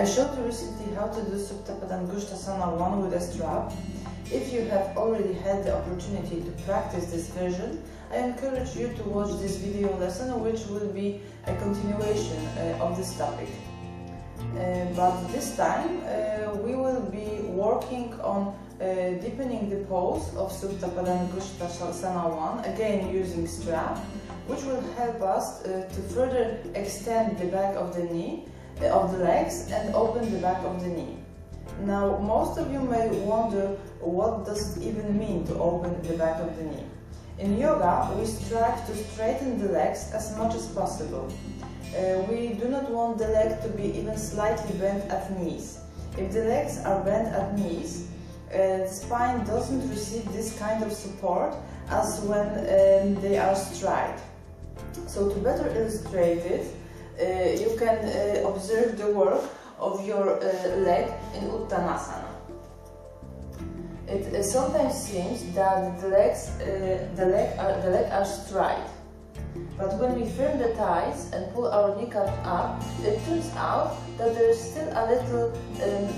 I showed you recently how to do Supta Padang Gushtasana 1 with a strap. If you have already had the opportunity to practice this version, I encourage you to watch this video lesson, which will be a continuation of this topic. But this time we will be working on deepening the pose of Supta Padang Gushtasana 1, again using strap, which will help us to further extend the back of the knee, of the legs, and open the back of the knee. Now, most of you may wonder what does it even mean to open the back of the knee. In yoga, we strive to straighten the legs as much as possible. We do not want the leg to be even slightly bent at knees. If the legs are bent at knees, the spine doesn't receive this kind of support as when they are straight. So to better illustrate it, you can observe the work of your leg in Uttanasana. It sometimes seems that the legs are straight, but when we firm the thighs and pull our kneecaps up, it turns out that there is still a little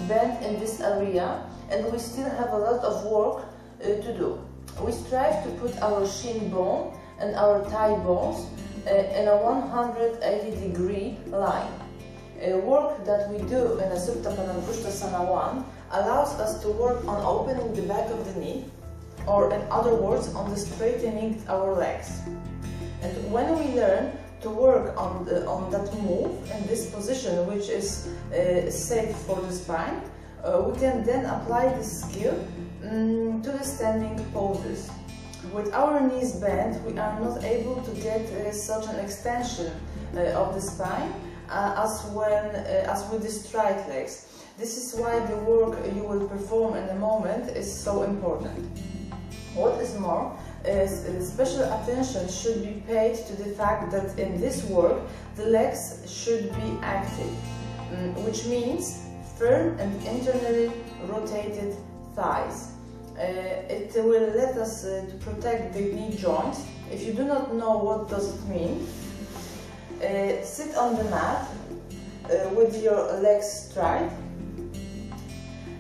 bend in this area, and we still have a lot of work to do. We strive to put our shin bone and our thigh bones in a 180-degree line. Work that we do in a Supta Padang Gushtasana 1 allows us to work on opening the back of the knee, or in other words, on the straightening our legs. And when we learn to work on that move and this position, which is safe for the spine, we can then apply this skill to the standing poses. With our knees bent, we are not able to get such an extension of the spine as with the straight legs. This is why the work you will perform in a moment is so important. What is more, special attention should be paid to the fact that in this work the legs should be active, which means firm and internally rotated thighs. It will let us to protect the knee joint. If you do not know what does it mean, sit on the mat with your legs straight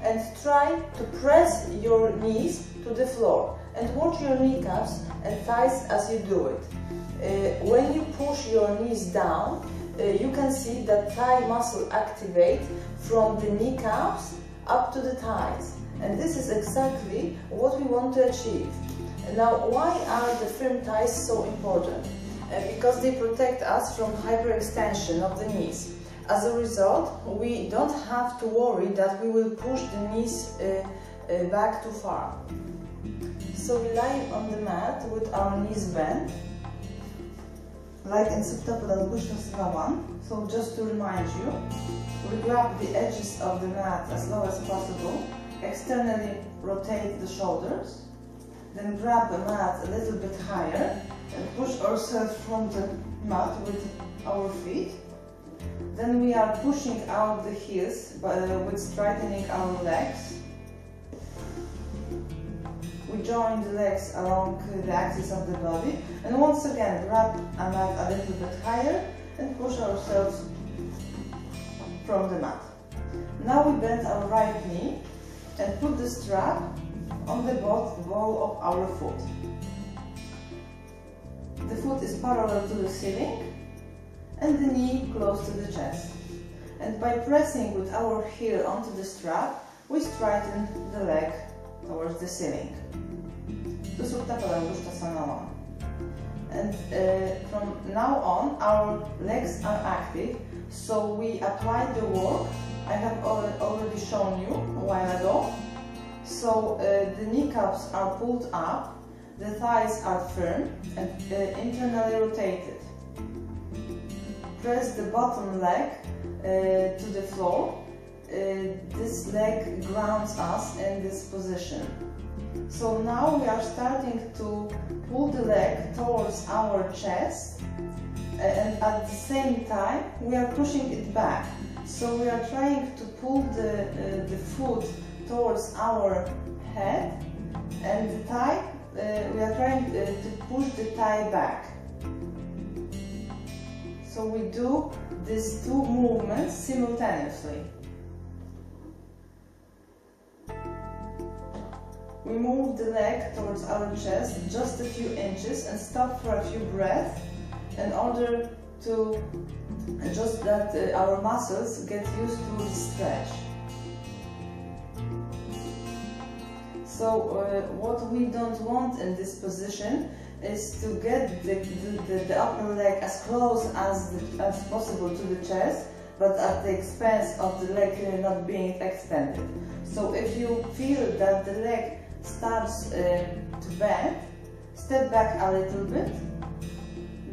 and try to press your knees to the floor, and watch your kneecaps and thighs as you do it. When you push your knees down, you can see that thigh muscle activate from the kneecaps up to the thighs. And this is exactly what we want to achieve. Now, why are the firm thighs so important? Because they protect us from hyperextension of the knees. As a result, we don't have to worry that we will push the knees back too far. So we lie on the mat with our knees bent, like in Supta Padang Gushtasana 1. So just to remind you, we grab the edges of the mat as low as possible, externally rotate the shoulders, then grab the mat a little bit higher and push ourselves from the mat with our feet. Then we are pushing out the heels with straightening our legs. We join the legs along the axis of the body, and once again grab a mat a little bit higher and push ourselves from the mat. Now we bend our right knee and put the strap on the ball of our foot. The foot is parallel to the ceiling and the knee close to the chest. And by pressing with our heel onto the strap, we straighten the leg towards the ceiling. To Supta Padang Gushtasana 1. And from now on, our legs are active, so we apply the work I have already shown you a while ago. So the kneecaps are pulled up, the thighs are firm and internally rotated. Press the bottom leg to the floor. This leg grounds us in this position. So now we are starting to pull the leg towards our chest, and at the same time we are pushing it back. So we are trying to pull the foot towards our head, and the thigh, we are trying to push the thigh back. So we do these two movements simultaneously. we move the leg towards our chest just a few inches and stop for a few breaths in order to just that our muscles get used to the stretch. So what we don't want in this position is to get the upper leg as close as possible to the chest, but at the expense of the leg not being extended. So if you feel that the leg starts to bend, step back a little bit,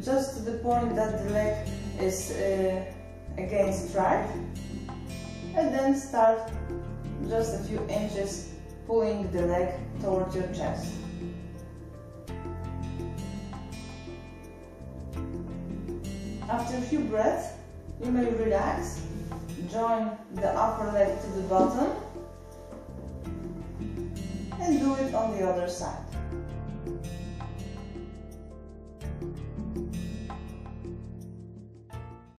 just to the point that the leg is again straight, and then start just a few inches pulling the leg towards your chest. After a few breaths, you may relax, join the upper leg to the bottom, and do it on the other side.